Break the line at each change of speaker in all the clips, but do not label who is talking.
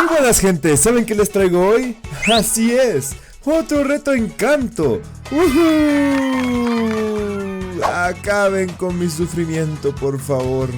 buenas gente, ¿saben qué les traigo hoy? Así es, otro reto en Kanto. Acaben con mi sufrimiento, por favor.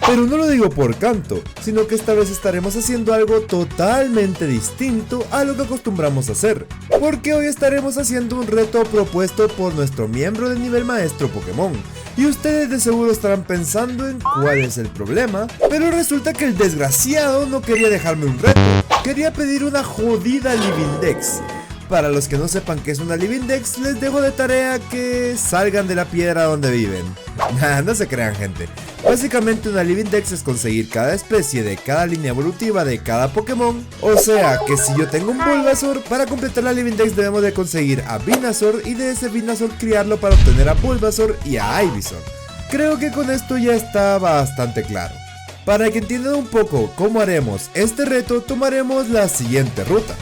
Pero no lo digo por Kanto, sino que esta vez estaremos haciendo algo totalmente distinto a lo que acostumbramos a hacer. Porque hoy estaremos haciendo un reto propuesto por nuestro miembro de nivel maestro Pokémon. Y ustedes de seguro estarán pensando en cuál es el problema, pero resulta que el desgraciado no quería dejarme un reto, quería pedir una jodida Living Dex. Para los que no sepan qué es una Living Dex, les dejo de tarea que salgan de la piedra donde viven. No se crean, gente. Básicamente una Living Dex es conseguir cada especie de cada línea evolutiva de cada Pokémon. O sea que si yo tengo un Bulbasaur, para completar la Living Dex debemos de conseguir a Venusaur y de ese Venusaur criarlo para obtener a Bulbasaur y a Ivysaur. Creo que con esto ya está bastante claro. Para que entiendan un poco cómo haremos este reto, tomaremos la siguiente ruta.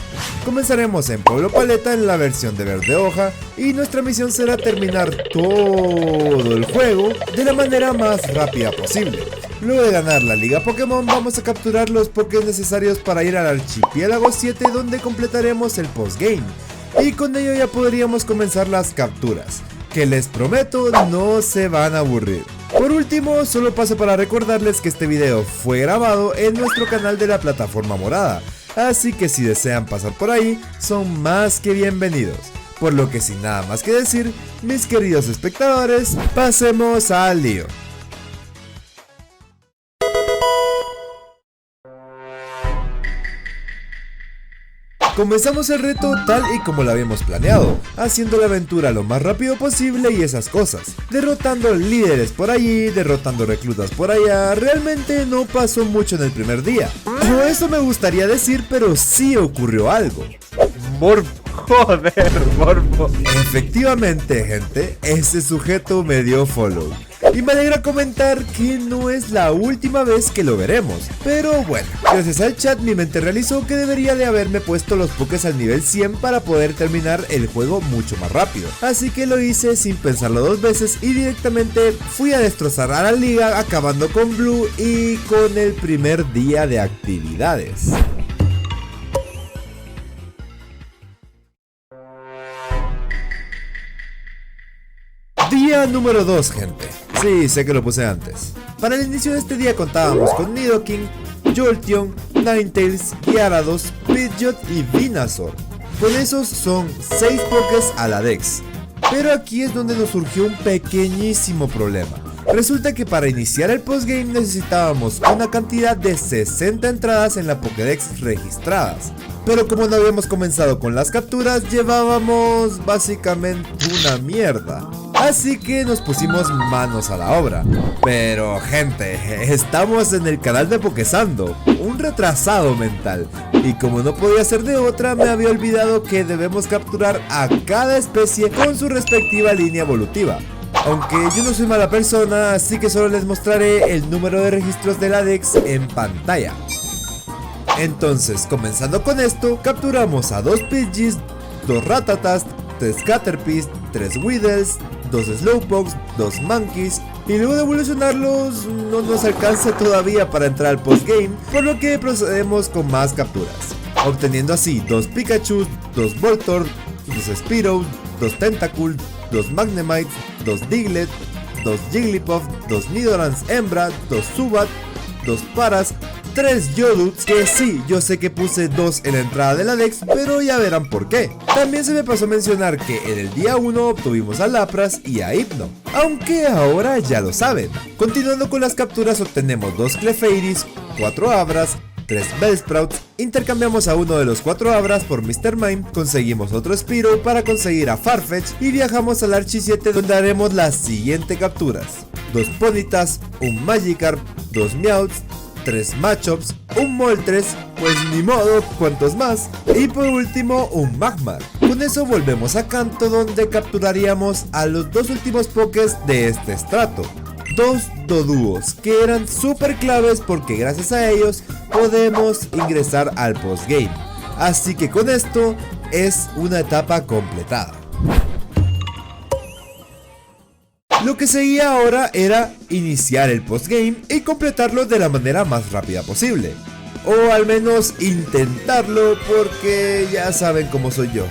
Comenzaremos en Pueblo Paleta en la versión de verde hoja y nuestra misión será terminar todo el juego de la manera más rápida posible. Luego de ganar la Liga Pokémon vamos a capturar los Pokés necesarios para ir al Archipiélago 7 donde completaremos el postgame. Y con ello ya podríamos comenzar las capturas, que les prometo no se van a aburrir. Por último, solo paso para recordarles que este video fue grabado en nuestro canal de la plataforma morada, así que si desean pasar por ahí, son más que bienvenidos. Por lo que sin nada más que decir, mis queridos espectadores, pasemos al lío. Comenzamos el reto tal y como lo habíamos planeado, haciendo la aventura lo más rápido posible y esas cosas, derrotando líderes por allí, derrotando reclutas por allá. Realmente no pasó mucho en el primer día, no eso me gustaría decir, pero sí ocurrió algo. Morbo. Efectivamente, gente, ese sujeto me dio follow. Y me alegra comentar que no es la última vez que lo veremos. Pero bueno, gracias al chat mi mente realizó que debería de haberme puesto los Pokés al nivel 100 para poder terminar el juego mucho más rápido. Así que lo hice sin pensarlo dos veces y directamente fui a destrozar a la liga, acabando con Blue y con el primer día de actividades. Día número 2, gente. Sí, sé que lo puse antes. Para el inicio de este día contábamos con Nidoking, Jolteon, Ninetales, Gyarados, Pidgeot y Venusaur. Con esos son 6 Pokés a la Dex. Pero aquí es donde nos surgió un pequeñísimo problema. Resulta que para iniciar el postgame necesitábamos una cantidad de 60 entradas en la Pokédex registradas. Pero como no habíamos comenzado con las capturas, llevábamos básicamente una mierda. Así que nos pusimos manos a la obra. Pero gente, estamos en el canal de Pokésando, un retrasado mental. Y como no podía ser de otra, me había olvidado que debemos capturar a cada especie con su respectiva línea evolutiva. Aunque yo no soy mala persona, así que solo les mostraré el número de registros de la Dex en pantalla. Entonces, comenzando con esto, capturamos a 2 Pidgeys, 2 Ratatas, 3 Caterpies, 3 Weedles, 2 Slowpokes, 2 Monkeys, y luego de evolucionarlos no nos alcanza todavía para entrar al postgame, por lo que procedemos con más capturas, obteniendo así 2 Pikachu, 2 Voltorb, 2 Spearow, 2 Tentacool, 2 Magnemite, 2 Diglett, 2 Jigglypuff, 2 Nidorans hembra, 2 Zubat, 2 Paras, 3 Yoduts, que sí, yo sé que puse 2 en la entrada de la Dex, pero ya verán por qué. También se me pasó mencionar que en el día 1 obtuvimos a Lapras y a Hypno, aunque ahora ya lo saben. Continuando con las capturas, obtenemos 2 Clefairies, 4 Abras, 3 Bellsprouts, intercambiamos a uno de los 4 Abras por Mr. Mime, conseguimos otro Spearow para conseguir a Farfetch y viajamos al Archi 7 donde haremos las siguientes capturas: 2 Ponytas, un Magikarp, 2 Meowths, 3 Machops, un Moltres, pues ni modo, cuantos más, y por último un Magmar. Con eso volvemos a Kanto donde capturaríamos a los 2 últimos Pokés de este estrato, 2 Doduos, que eran súper claves porque gracias a ellos podemos ingresar al postgame. Así que con esto es una etapa completada. Lo que seguía ahora era iniciar el postgame y completarlo de la manera más rápida posible. o al menos intentarlo, porque ya saben cómo soy yo.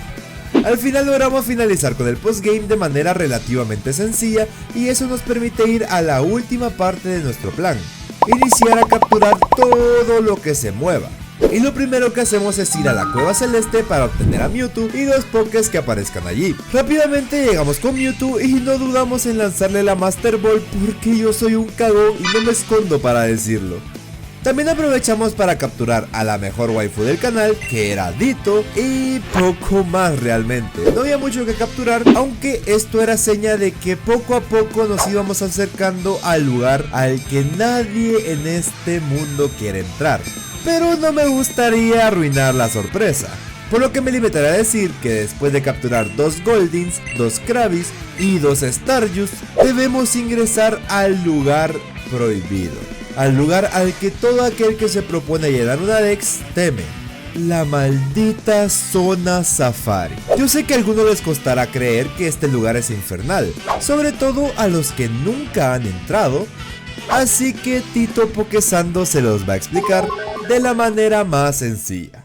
Al final logramos finalizar con el postgame de manera relativamente sencilla, y eso nos permite ir a la última parte de nuestro plan: iniciar a capturar todo lo que se mueva. Y lo primero que hacemos es ir a la cueva celeste para obtener a Mewtwo y dos Pokés que aparezcan allí. Rápidamente llegamos con Mewtwo y no dudamos en lanzarle la Master Ball, porque yo soy un cagón y no me escondo para decirlo. También aprovechamos para capturar a la mejor waifu del canal, que era Ditto, y poco más realmente. No había mucho que capturar, aunque esto era seña de que poco a poco nos íbamos acercando al lugar al que nadie en este mundo quiere entrar. Pero no me gustaría arruinar la sorpresa, por lo que me limitaré a decir que después de capturar 2 Goldins, 2 Krabis y 2 Starjuice, debemos ingresar al lugar prohibido, al lugar al que todo aquel que se propone llenar una Dex teme: la maldita zona Safari. Yo sé que a algunos les costará creer que este lugar es infernal, sobre todo a los que nunca han entrado, así que Tito Pokésando se los va a explicar de la manera más sencilla.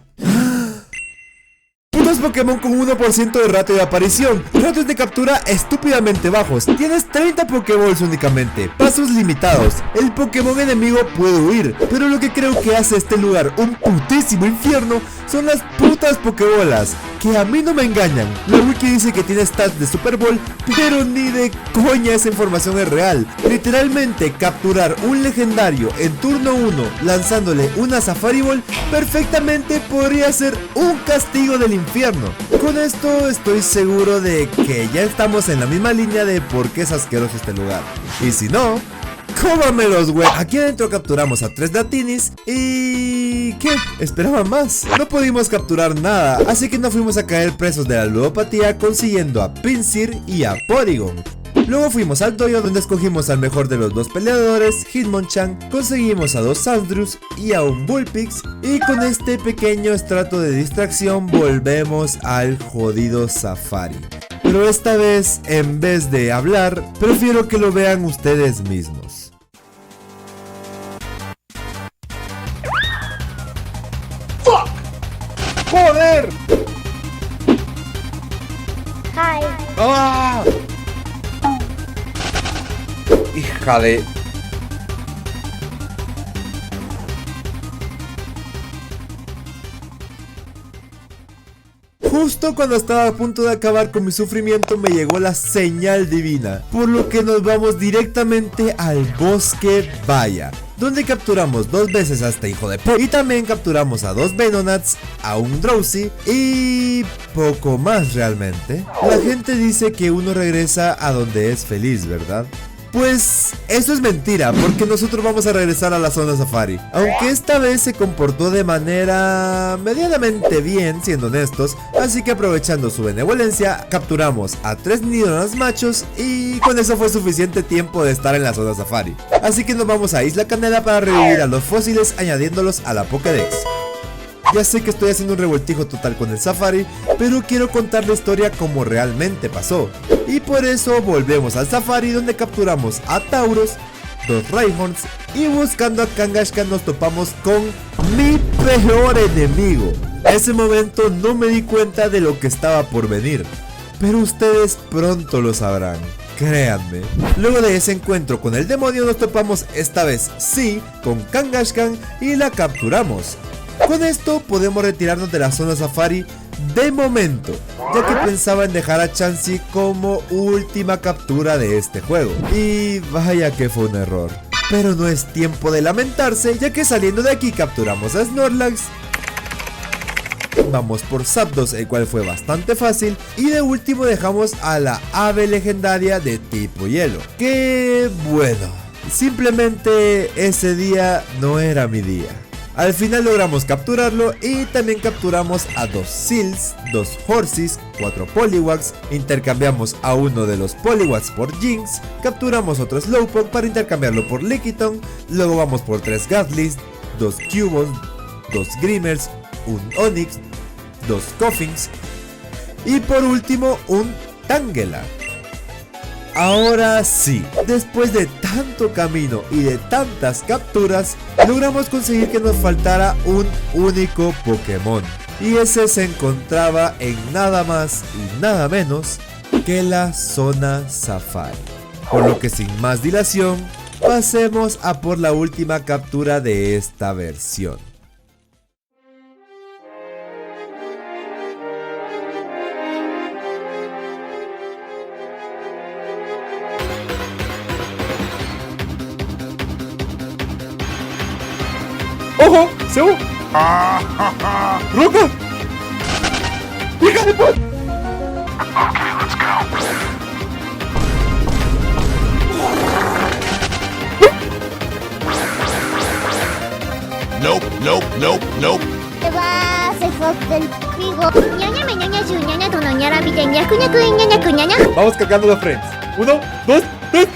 Putos Pokémon con 1% de ratio de aparición, ratios de captura estúpidamente bajos, tienes 30 Pokéballs únicamente, pasos limitados, el Pokémon enemigo puede huir, pero lo que creo que hace este lugar un putísimo infierno son las putas Pokébolas, que a mí no me engañan. La wiki dice que tiene stats de Super Bowl, pero ni de coña esa información es real. Literalmente capturar un legendario en turno 1 lanzándole una Safari Ball perfectamente podría ser un castigo del infierno. Con esto estoy seguro de que ya estamos en la misma línea de por qué es asqueroso este lugar. Y si no, ¡cómamelos, güey! Aquí adentro capturamos a 3 Datinis y... ¿qué? Esperaban más. No pudimos capturar nada, así que nos fuimos a caer presos de la ludopatía consiguiendo a Pinsir y a Porygon. Luego fuimos al dojo donde escogimos al mejor de los 2 peleadores, Hitmonchan, conseguimos a 2 Sandrews y a un Bullpix, y con este pequeño estrato de distracción volvemos al jodido Safari. Pero esta vez, en vez de hablar, prefiero que lo vean ustedes mismos.
¡Fuck! ¡Joder!
Hi.
¡Ah! Hija de...
Justo cuando estaba a punto de acabar con mi sufrimiento me llegó la señal divina, por lo que nos vamos directamente al bosque Vaya, donde capturamos 2 veces a este hijo de p***, y también capturamos a 2 Venonats, a un Drowsy y poco más realmente. La gente dice que uno regresa a donde es feliz, ¿verdad? Pues eso es mentira, porque nosotros vamos a regresar a la zona Safari, aunque esta vez se comportó de manera medianamente bien, siendo honestos, así que aprovechando su benevolencia, capturamos a 3 Nidorans machos y con eso fue suficiente tiempo de estar en la zona Safari. Así que nos vamos a Isla Canela para revivir a los fósiles añadiéndolos a la Pokédex. Ya sé que estoy haciendo un revoltijo total con el Safari, pero quiero contar la historia como realmente pasó. Y por eso volvemos al Safari, donde capturamos a Tauros, 2 Rhyhorns, y buscando a Kangaskhan nos topamos con mi peor enemigo. En ese momento no me di cuenta de lo que estaba por venir, pero ustedes pronto lo sabrán, créanme. Luego de ese encuentro con el demonio nos topamos esta vez sí con Kangaskhan y la capturamos. Con esto podemos retirarnos de la zona Safari de momento, ya que pensaba en dejar a Chansey como última captura de este juego. Y vaya que fue un error. Pero no es tiempo de lamentarse, ya que saliendo de aquí capturamos a Snorlax. Vamos por Zapdos, el cual fue bastante fácil. Y de último dejamos a la ave legendaria de tipo hielo, que bueno, simplemente ese día no era mi día. Al final logramos capturarlo y también capturamos a 2 Seals, 2 Horses, 4 Poliwags, intercambiamos a uno de los Poliwags por Jinx, capturamos otro Slowpoke para intercambiarlo por Lickitung, luego vamos por 3 Gatlis, 2 Cubone, 2 Grimmers, un Onix, 2 Koffings y por último un Tangela. Ahora sí, después de tanto camino y de tantas capturas, logramos conseguir que nos faltara un único Pokémon. Y ese se encontraba en nada más y nada menos que la zona Safari. Por lo que sin más dilación, pasemos a por la última captura de esta versión.
¡Ojo! ¡Sebo! ¡Roca! ¡Hija de puta!
Nope, nope, nope, nope.
ではセフォッテルピゴニャニャメニャニャジュニャニャとのニャラビでニャクニャクイニャニャクニャニャ
Vamos cargando los frames. 1, 2, 3,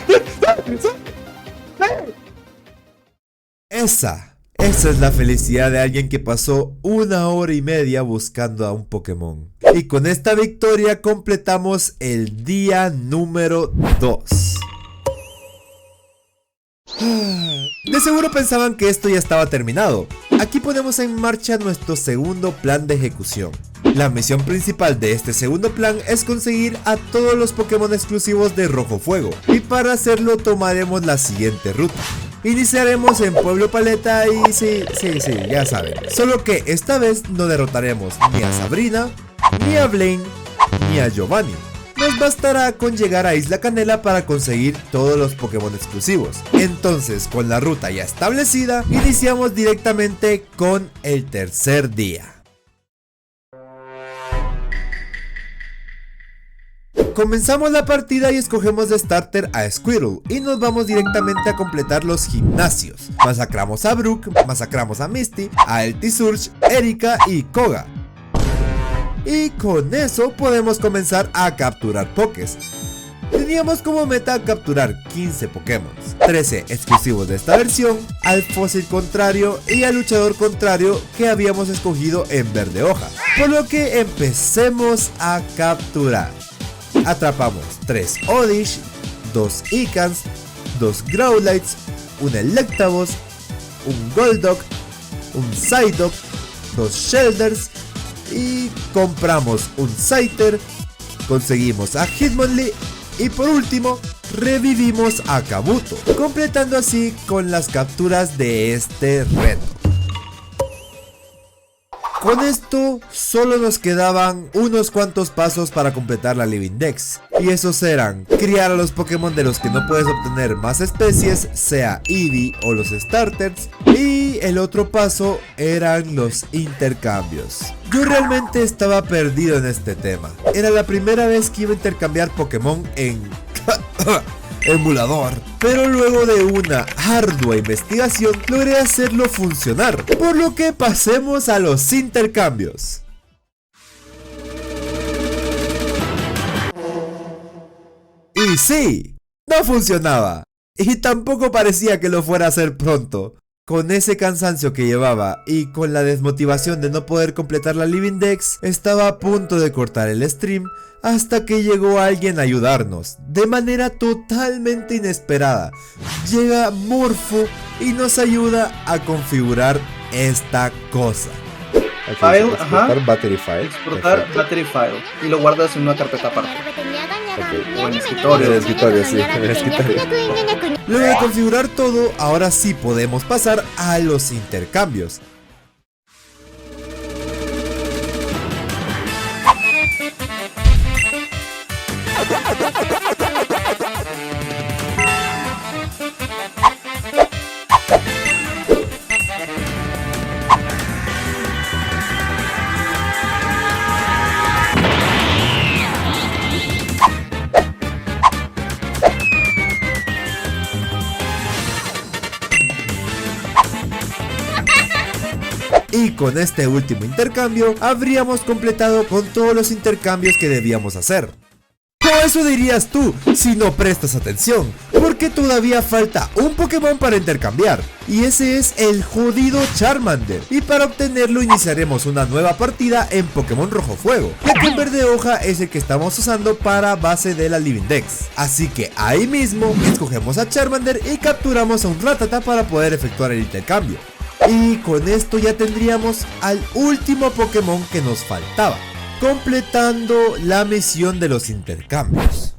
Esa es la felicidad de alguien que pasó 1 hora y media buscando a un Pokémon. Y con esta victoria completamos el día número 2. De seguro pensaban que esto ya estaba terminado. Aquí ponemos en marcha nuestro segundo plan de ejecución. La misión principal de este segundo plan es conseguir a todos los Pokémon exclusivos de Rojo Fuego. Y para hacerlo tomaremos la siguiente ruta. Iniciaremos en Pueblo Paleta y sí, ya saben. Solo que esta vez no derrotaremos ni a Sabrina, ni a Blaine, ni a Giovanni. Nos bastará con llegar a Isla Canela para conseguir todos los Pokémon exclusivos. Entonces, con la ruta ya establecida, iniciamos directamente con el tercer día. Comenzamos la partida y escogemos de starter a Squirtle y nos vamos directamente a completar los gimnasios. Masacramos a Brook, masacramos a Misty, a Eltisurge, Erika y Koga. Y con eso podemos comenzar a capturar Pokés. Teníamos como meta capturar 15 Pokémon, 13 exclusivos de esta versión, al fósil contrario y al luchador contrario que habíamos escogido en verde hoja. Por lo que empecemos a capturar. Atrapamos 3 Oddish, 2 Icans, 2 Growlites, un Electabuzz, un Golduck, un Psyduck, 2 Shelders y compramos un Scyther, conseguimos a Hitmonlee y por último revivimos a Kabuto, completando así con las capturas de este reto. Con esto solo nos quedaban unos cuantos pasos para completar la Living Dex, y esos eran criar a los Pokémon de los que no puedes obtener más especies, sea Eevee o los starters, y el otro paso eran los intercambios. Yo realmente estaba perdido en este tema, era la primera vez que iba a intercambiar Pokémon en emulador, pero luego de una ardua investigación logré hacerlo funcionar, por lo que pasemos a los intercambios. Y sí, no funcionaba, y tampoco parecía que lo fuera a hacer pronto. Con ese cansancio que llevaba y con la desmotivación de no poder completar la Living Dex, estaba a punto de cortar el stream hasta que llegó alguien a ayudarnos, de manera totalmente inesperada. Llega Morpho y nos ayuda a configurar esta cosa.
File, exportar
battery file.
Exportar battery file y lo guardas en una carpeta aparte. O en escritorio.
En el escritorio, sí, en el escritorio.
Luego de configurar todo, ahora sí podemos pasar a los intercambios. Y con este último intercambio habríamos completado con todos los intercambios que debíamos hacer. O eso dirías tú si no prestas atención, porque todavía falta un Pokémon para intercambiar, y ese es el jodido Charmander, y para obtenerlo iniciaremos una nueva partida en Pokémon Rojo Fuego, ya que el verde hoja es el que estamos usando para base de la Living Dex. Así que ahí mismo escogemos a Charmander y capturamos a un Rattata para poder efectuar el intercambio. Y con esto ya tendríamos al último Pokémon que nos faltaba, completando la misión de los intercambios.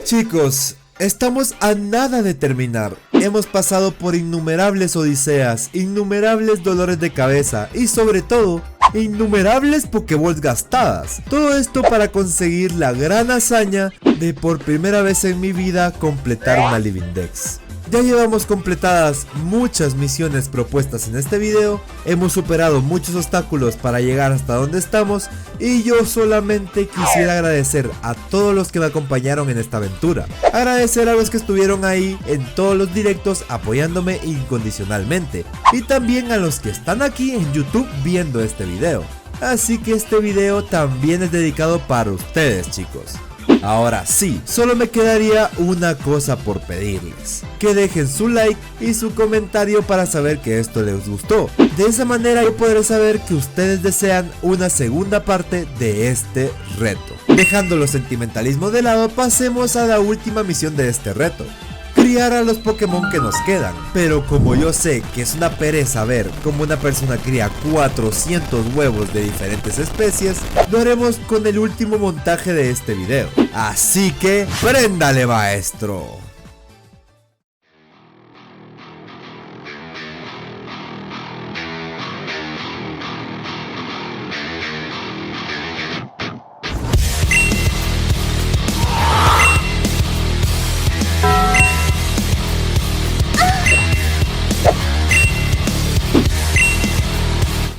Chicos, estamos a nada de terminar. Hemos pasado por innumerables odiseas, innumerables dolores de cabeza y sobre todo, innumerables Pokéballs gastadas. Todo esto para conseguir la gran hazaña de por primera vez en mi vida completar una Living Dex. Ya llevamos completadas muchas misiones propuestas en este video, hemos superado muchos obstáculos para llegar hasta donde estamos y yo solamente quisiera agradecer a todos los que me acompañaron en esta aventura. Agradecer a los que estuvieron ahí en todos los directos apoyándome incondicionalmente y también a los que están aquí en YouTube viendo este video. Así que este video también es dedicado para ustedes, chicos. Ahora sí, solo me quedaría una cosa por pedirles: que dejen su like y su comentario para saber que esto les gustó. De esa manera yo podré saber que ustedes desean una segunda parte de este reto. Dejando los sentimentalismos de lado, pasemos a la última misión de este reto: criar a los Pokémon que nos quedan. Pero como yo sé que es una pereza ver cómo una persona cría 400 huevos de diferentes especies, lo haremos con el último montaje de este video. Así que, ¡préndale, maestro!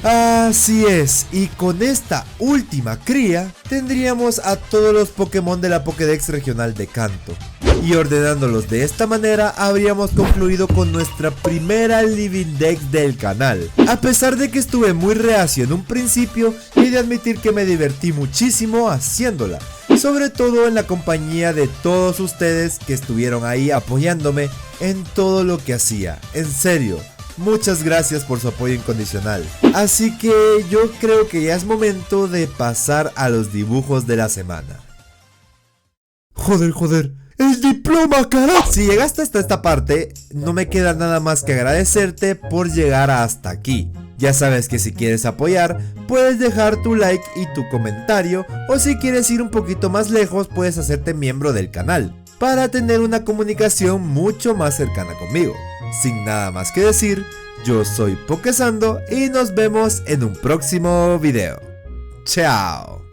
Así es, y con esta última cría tendríamos a todos los Pokémon de la Pokédex regional de Kanto. Y ordenándolos de esta manera habríamos concluido con nuestra primera Living Dex del canal. A pesar de que estuve muy reacio en un principio, he de admitir que me divertí muchísimo haciéndola. Sobre todo en la compañía de todos ustedes que estuvieron ahí apoyándome en todo lo que hacía. En serio, muchas gracias por su apoyo incondicional. Así que yo creo que ya es momento de pasar a los dibujos de la semana. Joder, ¡el diploma, carajo! Si llegaste hasta esta parte, no me queda nada más que agradecerte por llegar hasta aquí. Ya sabes que si quieres apoyar, puedes dejar tu like y tu comentario, o si quieres ir un poquito más lejos, puedes hacerte miembro del canal, para tener una comunicación mucho más cercana conmigo. Sin nada más que decir, yo soy Pokésando y nos vemos en un próximo video. ¡Chao!